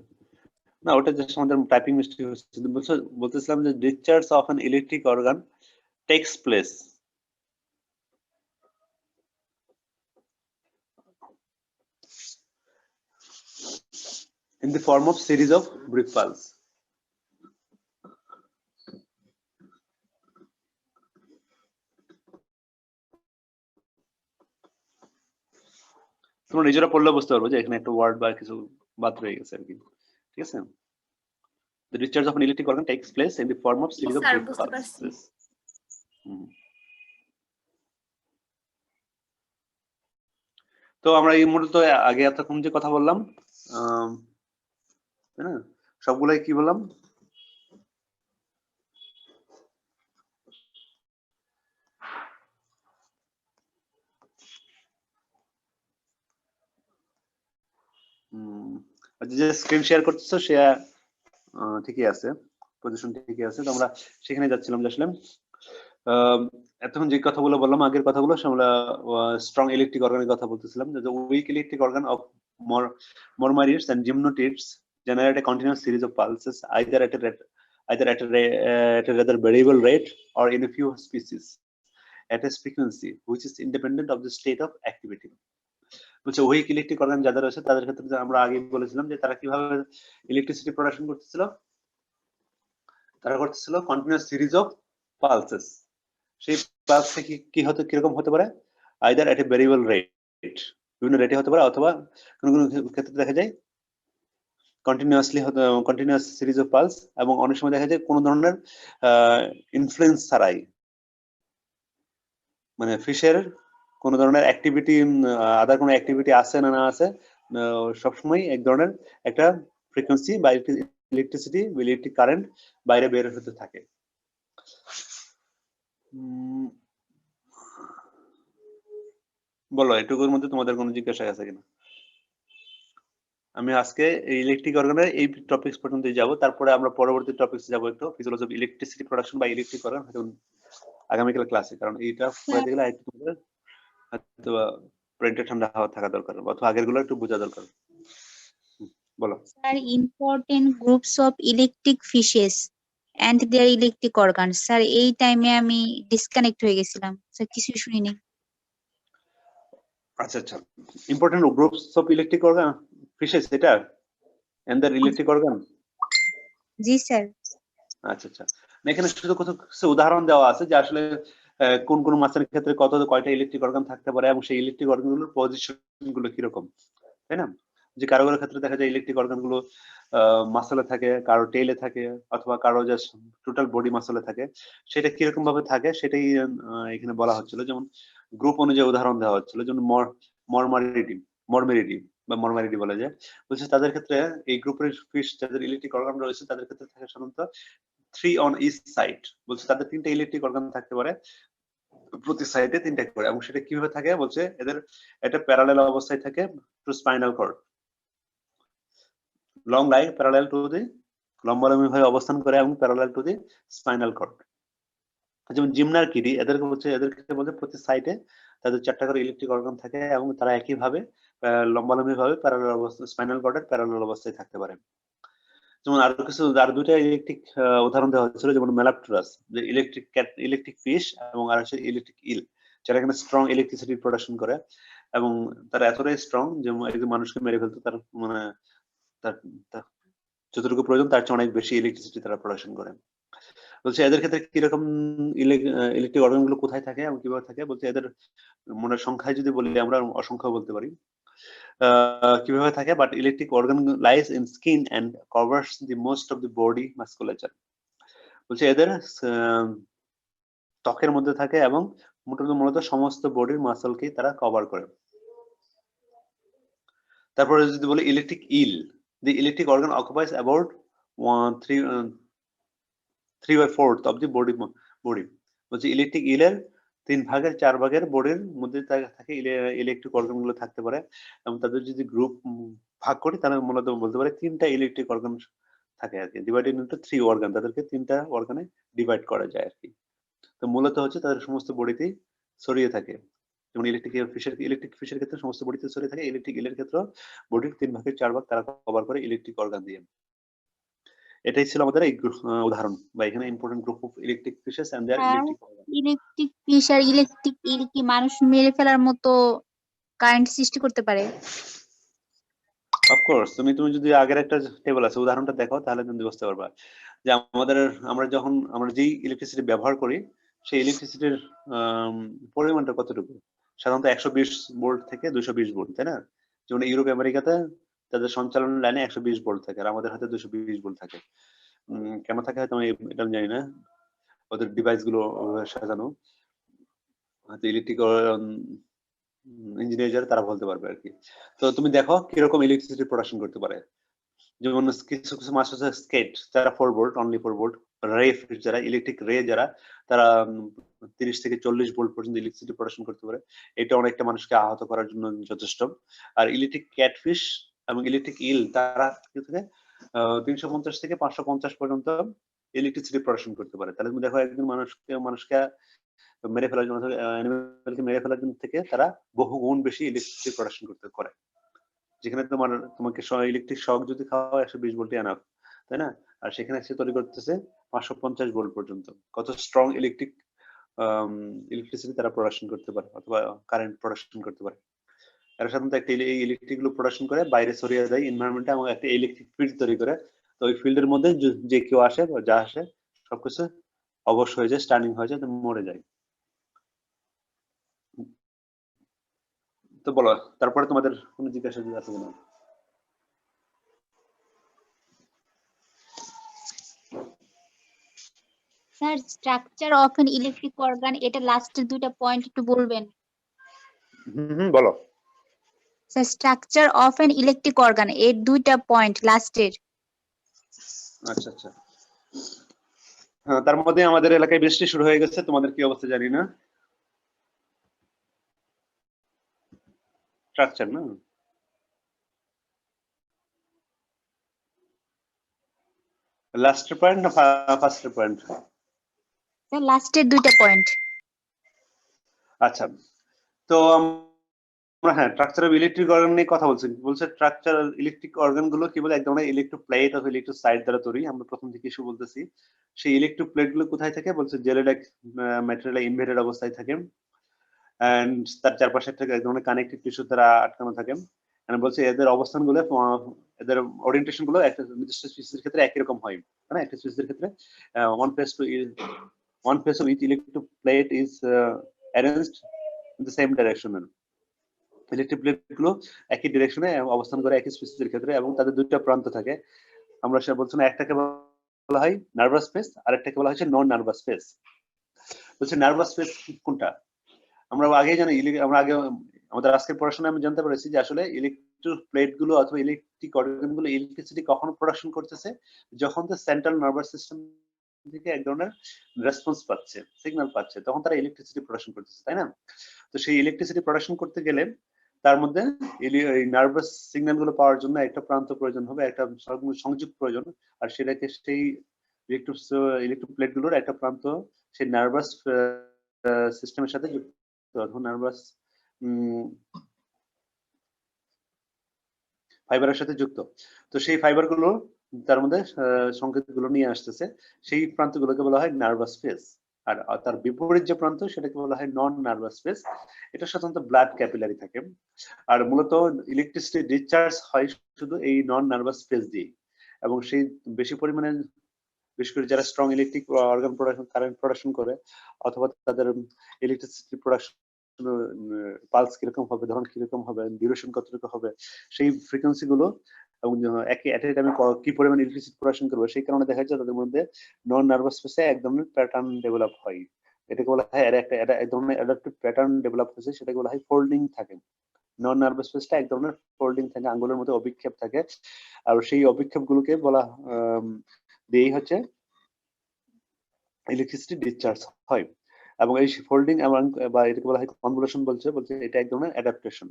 A: না ওটা জাস্ট আমাদের টাইপিং মিস্টেক হচ্ছে। বলতেছিলাম যে discharge of an electric organ tax place in the form of series of brick pulse. তোমরা নিজেরা পড়লে বুঝতে পারবো যে এখানে একটা ওয়ার্ড বা কিছু বাদ রয়ে গেছে আর কি, ঠিক আছে? The discharge of an electric organ takes place in the form of series of
D: sir
A: brick
D: বুঝতে পারছি।
A: pulses. তো আমরা এই মুহূর্তে আগে এতক্ষণ যে কথা বললাম, তাই না, সবগুলাই কি বললাম? যে স্ক্রিন শেয়ার করতেছো সে ঠিকই আছে, পজিশন ঠিকই আছে। তো আমরা সেখানে যাচ্ছিলাম যে আসলে এতক্ষণ যে কথাগুলো বললাম, আগের কথাগুলো আমরা স্ট্রং ইলেকট্রিক অর্গানের কথা বলতেছিলাম, যে weak electric organ of mormyrids and gymnotids generate a continuous series of pulses either at a rather variable rate or in a few species at a frequency which is independent of the state of activity. বলছে week electric organ যাদের আছে তাদের ক্ষেত্রে আমরা আগে বলেছিলাম যে তারা কিভাবে ইলেকট্রিসিটি প্রোডাকশন করতেছিল, তারা করতেছিল কন্টিনিউয়াস সিরিজ অফ পালসেস। সেই পালস থেকে কি হতে কিরকম হতে পারে, আইদার এট এ ভেরিয়েবল রেট, বিভিন্ন রেটে হতে পারে, অথবা কোন কোন ক্ষেত্রে দেখা যায় কন্টিনিউয়াস সিরিজ অফ পালস, এবং অনেক সময় দেখা যায় কোন ধরনের ইনফ্লুয়েন্স ছাড়াই, মানে ফিশের কোন ধরনের অ্যাক্টিভিটি, আদার কোনো অ্যাক্টিভিটি আছে না আছে, সবসময় এক ধরনের একটা ফ্রিকোয়েন্সি বা ইলেকট্রিসিটি বা ইলেকট্রিক কারেন্ট বাইরে বের হতে থাকে। বলো এটুকুর মধ্যে তোমাদের কোনো জিজ্ঞাসা আছে কিনা? আমি আজকে এই ইলেকট্রিক অর্গানের এই টপিকস পর্যন্ত যাব, তারপরে আমরা পরবর্তী টপিকস যাব একটু ফিজিওলজি অফ ইলেকট্রিসিটি প্রোডাকশন বা ইলেকট্রিক অর্গান, আগামীকাল ক্লাসে। কারণ এইটা পড়াতে গেলে একটু তোমাদের হয়তো ব্রেনটা ঠান্ডা হওয়া থাকা দরকার, অথবা আগের গুলো একটু বোঝা দরকার। বলো
C: sir important groups of electric fishes and their electric organ. Sir এই টাইমে আমি ডিসকানেক্ট হয়ে গেছিলাম, স্যার কিছুই শুনিনি।
A: আচ্ছা আচ্ছা, important groups of electric organ fishes, এটা এন্ড দেয়ার ইলেকট্রিক অর্গান।
C: জি স্যার।
A: আচ্ছা আচ্ছা, এখানে শুধু কিছু উদাহরণ দেওয়া আছে যে আসলে কোন কোন মাছের ক্ষেত্রে কয়টা ইলেকট্রিক অর্গান থাকতে পারে, এবং সেই ইলেকট্রিক অর্গান গুলোর পজিশন গুলো কিরকম, তাই না? যে কারো কারো ক্ষেত্রে দেখা যায় ইলেকট্রিক অর্গান গুলো মাসলে থাকে, কারো টেইলে থাকে, অথবা কারো জাস্ট টোটাল বডি মাসলে থাকে। সেটা কিরকম ভাবে থাকে সেটাই এখানে বলা হচ্ছিল, যেমন গ্রুপ অনুযায়ী উদাহরণ দেওয়া হচ্ছিল, যেমন মরমেরিডি বা মরমারিডি বলা যায়। বলছে তাদের ক্ষেত্রে এই গ্রুপের ফিশ যাদের ইলেকট্রিক অর্গান রয়েছে তাদের ক্ষেত্রে থাকে সাধারণত 3 on each side। বলছে তাদের 3টা ইলেকট্রিক অর্গান থাকতে পারে, প্রতি সাইডে 3টা করে, এবং সেটা কিভাবে থাকে বলছে এদের এটা প্যারালাল অবস্থায় থাকে to spinal cord, long lie parallel to the, লম্বালম্বি ভাবে অবস্থান করে এবং parallel to the spinal cord. যেমন জিমনার কিডি এদেরকে বলছে প্রতি সাইডে তাদের 4টা করে ইলেকট্রিক অর্গান থাকে, এবং তারা একই ভাবে লম্বালম্বি ভাবে প্যারালাল অবস্থায় স্পাইনাল কর্ডের প্যারালাল অবস্থায় থাকতে পারে। যেমন আর দুইটা ইলেকট্রিক উদাহরণ দেওয়া হয়েছিল, যেমন মেলাপট্রাস যে ইলেকট্রিক ফিশ, এবং আর হচ্ছে ইলেকট্রিক ইল, যারা এখানে স্ট্রং ইলেকট্রিসিটি প্রোডাকশন করে, এবং তারা এতটাই স্ট্রং যে একজন মানুষকে মেরে ফেলতে তার মানে তার যতটুকু প্রয়োজন তার চেয়ে অনেক বেশি ইলেকট্রিসিটি তারা প্রোডাকশন করে। বলছে এদের ক্ষেত্রে কিরকম ইলেকট্রিক অর্গান গুলো কোথায় থাকে এবং কিভাবে থাকে, বলছে এদের মনে সংখ্যায় যদি বলি আমরা অসংখ্য বলতে পারি। কিভাবে থাকে, but electric organ lies in skin and covers the most of the body musculature. বলছে এদের ত্বকের মধ্যে থাকে এবং মূলত সমস্ত বডির মাসলকেই তারা কভার করে। তারপরে যদি বলি electric ill, the electric organ অকুপাইজ about 3/4 of the body. বলছে ইলেকট্রিক ইলের 3/4 বডির মধ্যে থাকে ইলেকট্রিক অর্গান গুলো থাকতে পারে, এবং তাদের যদি গ্রুপ ভাগ করি তাহলে মূলত বলতে পারে 3টা ইলেকট্রিক অর্গান থাকে আর কি, ডিভাইডেড ইনটু 3 অর্গান, তাদেরকে 3টা অর্গানে ডিভাইড করা যায় আর কি। তো মূলত হচ্ছে তাদের সমস্ত বডিতেই ছড়িয়ে থাকে, যেমন ইলেকট্রিক ফিশের ক্ষেত্রে সমস্ত বডিতে ছড়িয়ে থাকে, ইলেকট্রিক ইলের ক্ষেত্রে বডির 3/4 তারা কভার করে ইলেকট্রিক অর্গান দিয়ে। এটাই ছিল আমাদের এই উদাহরণ বা এখানে important group of electric fishes and their electric organ.
C: Electric fish আর ইলেকট্রিক ইল কি মানুষ মেরে ফেলার মতো কারেন্ট সৃষ্টি করতে পারে?
A: অফকোর্স তুমি যদি আগের একটা টেবিল আছে উদাহরণটা দেখো তাহলে তুমি বুঝতে পারবা যে আমরা যেই ইলেকট্রিসিটি ব্যবহার করি সেই ইলেকট্রিসিটির পরিমাণটা কতটুকু। সাধারণত 120 ভোল্ট থেকে 220 ভোল্ট, তাই না? যেমন ইউরোপ আমেরিকাতে তাদের সঞ্চালন লাইনে 120 ভোল্ট থাকে আর আমাদের হাতে 220 ভোল্ট থাকে। কেন থাকে হয়তো আমি এটা জানি না, ওদের ডিভাইস গুলো সাজানো, হয়তো ইলেকট্রিক ইঞ্জিনিয়ার যারা তারা বলতে পারবে আর কি। তো তুমি দেখো কিরকম ইলেকট্রিসিটি প্রোডাকশন করতে পারে। যেমন কিছু কিছু মাছ আছে স্কেট, যারা 4 ভোল্ট, অনলি 4 ভোল্ট, রে ফিশ যারা ইলেকট্রিক রে যারা তারা 30 থেকে 40 ভোল্ট পর্যন্ত ইলেকট্রিসিটি প্রোডাকশন করতে পারে। এটা অনেকটা মানুষকে আহত করার জন্য যথেষ্ট। আর ইলেকট্রিক ক্যাটফিশ এবং ইলেকট্রিক ইল তারা কি থেকে 350 থেকে 550 পর্যন্ত ইলেকট্রিসিটি প্রোডাকশন করতে পারে। তাহলে তুমি দেখো একজন মানুষকে মেরে ফেলার জন্য অ্যানিমেলকে মেরে ফেলার জন্য থেকে তারা বহু গুণ বেশি ইলেকট্রিসিটি প্রোডাকশন করতে পারে। যেখানে তোমাকে ইলেকট্রিক শক যদি খাওয়া 120 ভোল্টই এনাফ, তাই না? আর সেখানে সে তৈরি করতেছে 550 ভোল্ট পর্যন্ত। কত স্ট্রং ইলেকট্রিসিটি তারা প্রোডাকশন করতে পারে অথবা কারেন্ট প্রোডাকশন করতে পারে। তারা সাধারণত একটা ইলেকট্রিক গুলো প্রোডাকশন করে বাইরে ছড়িয়ে দেয় এনভায়রনমেন্টে এবং একটা ইলেকট্রিক ফিল্ড তৈরি করে। তো ওই ফিল্ডের মধ্যে যে কেউ আসে বা যা আসে সবকিছু অবশ হয়ে যায়, স্টার্নিং হয়ে যায়, মরে যায়। তো বলো তারপরে তোমাদের কোনো জিজ্ঞাসা আছে কিনা?
C: Sir structure of N electric organ, এটা লাস্টের দুইটা পয়েন্ট একটু বলবেন?
A: বলো।
C: Sir structure of N electric organ এর দুইটা পয়েন্ট লাস্টের।
A: আচ্ছা আচ্ছা, হ্যাঁ, তার মধ্যে আমাদের এলাকায় বৃষ্টি শুরু হয়ে গেছে, তোমাদের কি অবস্থা জানি না। স্ট্রাকচার না, লাস্টের পয়েন্ট না ফার্স্টের পয়েন্ট?
C: স্যার লাস্টের দুইটা পয়েন্ট।
A: আচ্ছা, তো আমরা হ্যাঁ স্ট্রাকচার অফ ইলেকট্রিক অর্গান নিয়ে কথা বলছি। বলছে স্ট্রাকচার ইলেকট্রিক অর্গান গুলো কি বলে এক ধরনের ইলেকট্রোপ্লেট অথবা ইলেকট্রোসাইট দ্বারা তৈরি। আমরা প্রথম থেকে ইস্যু বলতেছি, সেই ইলেকট্রোপ্লেট গুলো কোথায় থাকে? বলছে জেলেড ম্যাটেরিয়াল ইনভার্টেড অবস্থায় থাকে এন্ড তার চারপাশে থেকে এক ধরনের কানেক্টিভ টিস্যু দ্বারা আটকানো থাকে। মানে বলছে এদের অবস্থান গুলো, এদের ওরিয়েন্টেশন গুলো একটা নির্দিষ্ট স্পিসিসের ক্ষেত্রে একই রকম হয়, মানে একটা স্পিসিসের ক্ষেত্রে one face of each electroplate is arranged in the same direction. Electric plate গুলো একই ডিরেকশনে অবস্থান করে একই স্পিসিসের ক্ষেত্রে এবং তাদের দুইটা প্রান্ত থাকে। আমরা সে বলছি না, একটাকে বলা হয় নার্ভাস স্পেস আর একটাকে বলা হচ্ছে নন নার্ভাস স্পেস। বলছে নার্ভাস স্পেস কোনটা? আমরা আগেই জানি, আমরা আগে আমাদের আজকের পড়াশোনায় আমি জানতে পেরেছি যে আসলে ইলেকট্রিক প্লেট গুলো অথবা ইলেকট্রিক অর্গান গুলো ইলেকট্রিসিটি কখন প্রোডাকশন করতেছে? যখন তো সেন্ট্রাল নার্ভাস সিস্টেম থেকে এক ধরনের রেসপন্স পাচ্ছে, সিগন্যাল পাচ্ছে, তখন তারা ইলেকট্রিসিটি প্রোডাকশন করতেছে, তাই না? তো সেই ইলেকট্রিসিটি প্রোডাকশন করতে গেলে তার মধ্যে এই নার্ভাস সিগন্যাল গুলো পাওয়ার জন্য একটা প্রান্ত প্রয়োজন হবে, একটা সংযোগ প্রয়োজন। আর সেটাকে সেই ইলেকট্রোপ্লেট গুলোর একটা প্রান্ত সেই নার্ভাস সিস্টেমের সাথে যুক্ত, নার্ভাস ফাইবারের সাথে যুক্ত। তো সেই ফাইবার গুলো তার মধ্যে সংকেত গুলো নিয়ে আসতেছে, সেই প্রান্ত গুলোকে বলা হয় নার্ভাস স্পেস। আর তার বিপরীত যে প্রান্ত সেটাকে বলা হয় নন নার্ভাস স্পেস। এটা সাধারণত ব্লাড ক্যাপিলারি থাকে। আর মূলত ইলেকট্রিসিটি ডিসচার্জ হয় শুধু এই নন নার্ভাস স্পেস দিয়ে, এবং সেই বেশি পরিমাণে বিশেষ করে যারা strong electric organ production current production করে অথবা তাদের ইলেকট্রিসিটি প্রোডাকশন পালস কিরকম হবে, ধরন কিরকম হবে, ডিউরেশন কতটুকু হবে, সেই ফ্রিকোয়েন্সি গুলো এবং একই এট এ টাইমে কি পরিমাণ ইলেকট্রিসিটি প্রোডাকশন করবে সেই কারণে দেখা যায় তাদের মধ্যে নন নার্ভাস স্পেসে এক ধরনের প্যাটার্ন ডেভেলপ হয়। এটাকে বলা হয় এক ধরনের অ্যাডাপটিভ প্যাটার্ন ডেভেলপ হয়েছে, সেটাকে বলা হয় ফোল্ডিং থাকে। নন নার্ভাস স্পেসটা এক ধরনের ফোল্ডিং থাকে, আঙ্গুলের মধ্যে অভিক্ষেপ থাকে, আর সেই অভিক্ষেপ গুলোকে বলা দিয়েই হচ্ছে ইলেকট্রিসিটি ডিসচার্জ হয়। এবং এই ফোল্ডিং বা এটাকে বলা হয় কনভলিউশন বলছে এটা এক ধরনের অ্যাডাপ্টেশন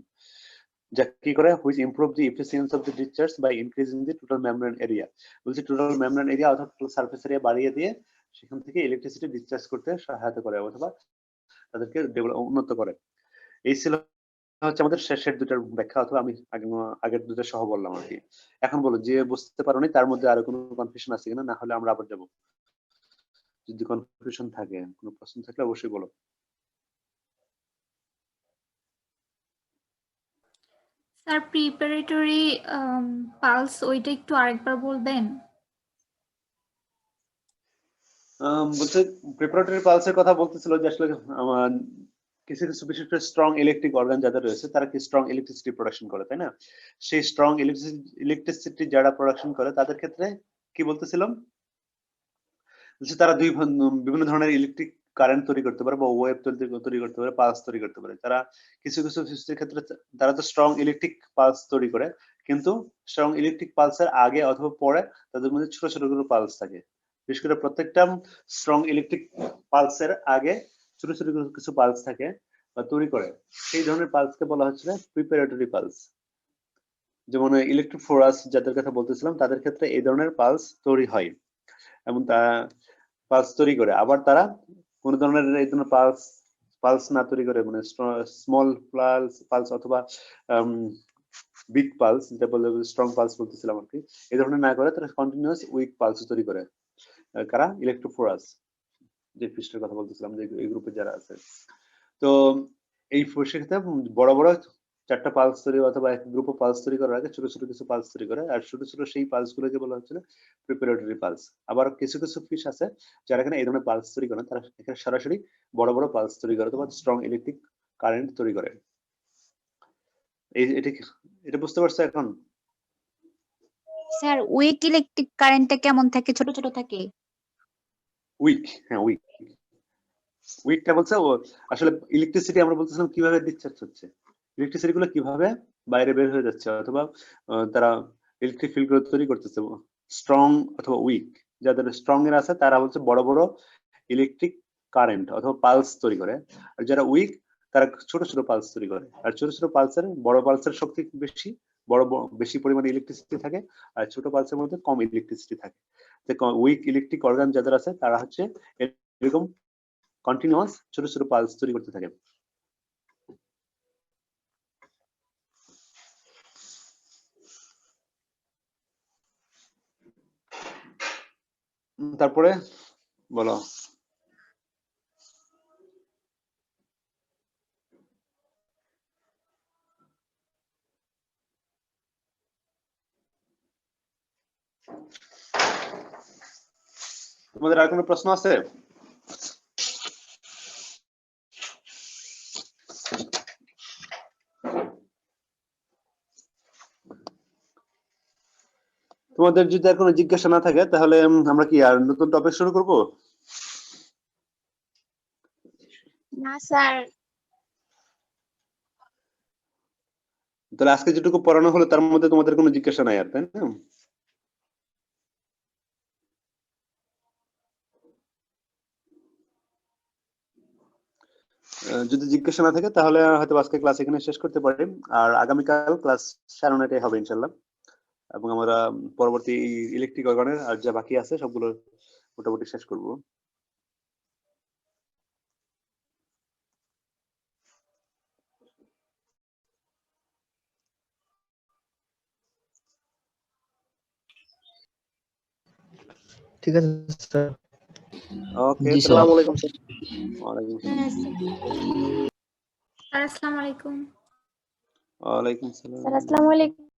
A: যা কি করে which improve the efficiency of the discharge by increasing the total membrane area. বলছে টোটাল মেমব্রেন এরিয়া অর্থাৎ সারফেস এরিয়া বাড়িয়ে দিয়ে সেখান থেকে ইলেকট্রিসিটি ডিসচার্জ করতে সহায়তা করে অথবা তাদেরকে উন্নত করে। এই ছিল হচ্ছে আমাদের শেষের দুটার ব্যাখ্যা, অথবা আমি আগের দুটো সহ বললাম আর কি। এখন বলো যে বুঝতে পারোনি তার মধ্যে আরো কোনো কনফিউশন আছে কিনা, না হলে আমরা আবার যাবো। যদি কনফিউশন থাকে, কোনো প্রশ্ন থাকলে অবশ্যই বলো।
D: স্যার প্রিপারেটরি পালস ওইটা একটু আরেকবার বলবেন?
A: বলছে প্রিপারেটরি পালসের কথা বলতেছিল যে আসলে কিছু কিছু বিশেষ করে স্ট্রং ইলেকট্রিক অর্গান যাদের রয়েছে তারা কি স্ট্রং ইলেকট্রিসিটি প্রোডাকশন করে, তাই না? সেই স্ট্রং ইলেকট্রিসিটি যারা প্রোডাকশন করে তাদের ক্ষেত্রে কি বলতেছিলাম, তারা বিভিন্ন ধরনের ইলেকট্রিক কারেন্ট তৈরি করতে পারে বা ওয়েভ তৈরি করতে পারে, পালস তৈরি করতে পারে। তারা কিছু কিছু ক্ষেত্রে তারা তো স্ট্রং ইলেকট্রিক পালস তৈরি করে, কিন্তু স্ট্রং ইলেকট্রিক পালসের আগে অথবা পরে তাদের মধ্যে ছোট ছোট করে পালস থাকে। বিশেষ করে প্রত্যেকটা স্ট্রং ইলেকট্রিক পালসের আগে ছোট ছোট কিছু পালস থাকে বা তৈরি করে, সেই ধরনের পালসকে বলা হচ্ছে প্রিপারেটরি পালস। যেমন ইলেকট্রোফোরাস যাদের কথা বলতেছিলাম তাদের ক্ষেত্রে এই ধরনের পালস তৈরি হয় এবং তা পালস তৈরি করে। আবার তারা কোন ধরনের এই ধরনের পালস না তৈরি করে, মানে স্মল পালস অথবা বিগ পালস, যেটা বলে স্ট্রং পালস বলতেছিলাম আর কি, এই ধরনের না করে তারা কন্টিনিউয়াস উইক পালস তৈরি করে। কারা? ইলেকট্রোফোরাস, যে ফিস্টের কথা বলতেছিলাম, যে এই গ্রুপে যারা আছে। তো এই সেক্ষেত্রে বড় বড় চারটা পালস তৈরি অথবা এক গ্রুপ অফ পালস তৈরি করার আগে ছোট ছোট কিছু পালস তৈরি করে, আর ছোট ছোট সেই পালস গুলোকে বলা হচ্ছে প্রিপারেটরি পালস। আবার কিছু কিছু ফিশ আছে যারা এখানে এই ধরনের পালস তৈরি করে, তারা এখানে সরাসরি বড় বড় পালস তৈরি করে অথবা স্ট্রং ইলেকট্রিক কারেন্ট তৈরি করে। এটা বুঝতে পারছো এখন?
C: স্যার উইক ইলেকট্রিক কারেন্টটা কেমন থাকে? ছোট ছোট থাকে?
A: উইক, হ্যাঁ উইক। উইকটা বলছে আসলে ইলেকট্রিসিটি আমরা বলতেছিলাম কিভাবে ডিসচার্জ হচ্ছে, ইলেকট্রিসিটি গুলো কিভাবে বাইরে বের হয়ে যাচ্ছে অথবা তারা ইলেকট্রিক ফিল্ড গুলো তৈরি করতেছে। স্ট্রং অথবা উইক, যাদের স্ট্রং এর আছে তারা হচ্ছে বড় বড় ইলেকট্রিক কারেন্ট অথবা পালস তৈরি করে, আর যারা উইক তারা ছোট ছোট পালস তৈরি করে। আর ছোট ছোট পালসের বড় পালসের শক্তি বেশি, বেশি পরিমাণে ইলেকট্রিসিটি থাকে, আর ছোট পালসের মধ্যে কম ইলেকট্রিসিটি থাকে। উইক ইলেকট্রিক অর্গান যাদের আছে তারা হচ্ছে এরকম কন্টিনিউয়াস ছোট ছোট পালস তৈরি করতে থাকে। তারপরে বলো। তোমাদের আর কোনো প্রশ্ন আছে? তোমাদের যদি আর কোনো জিজ্ঞাসা না থাকে তাহলে আমরা কি আর নতুন টপিক শুরু করব?
E: না স্যার।
A: তাহলে আজকে যেটুকু পড়ানো হলো তার মধ্যে তোমাদের কোনো জিজ্ঞাসা নাই আর, তাই না? যদি জিজ্ঞাসা না থাকে তাহলে হয়তো আজকে ক্লাস এখানে শেষ করতে পারি, আর আগামীকাল ক্লাস 9:30 হবে ইনশাল্লাহ। এবং আমরা পরবর্তী ইলেকট্রিক অর্গানের আর যা বাকি আছে সবগুলো মোটামুটি শেষ করব।
B: ঠিক আছে স্যার।
A: ওকে,
B: জি স্যার।
A: আসসালামু আলাইকুম স্যার। ওয়ালাইকুম আসসালাম।
D: স্যার আসসালামু আলাইকুম।
A: ওয়ালাইকুম আসসালাম।
E: স্যার আসসালামু আলাইকুম।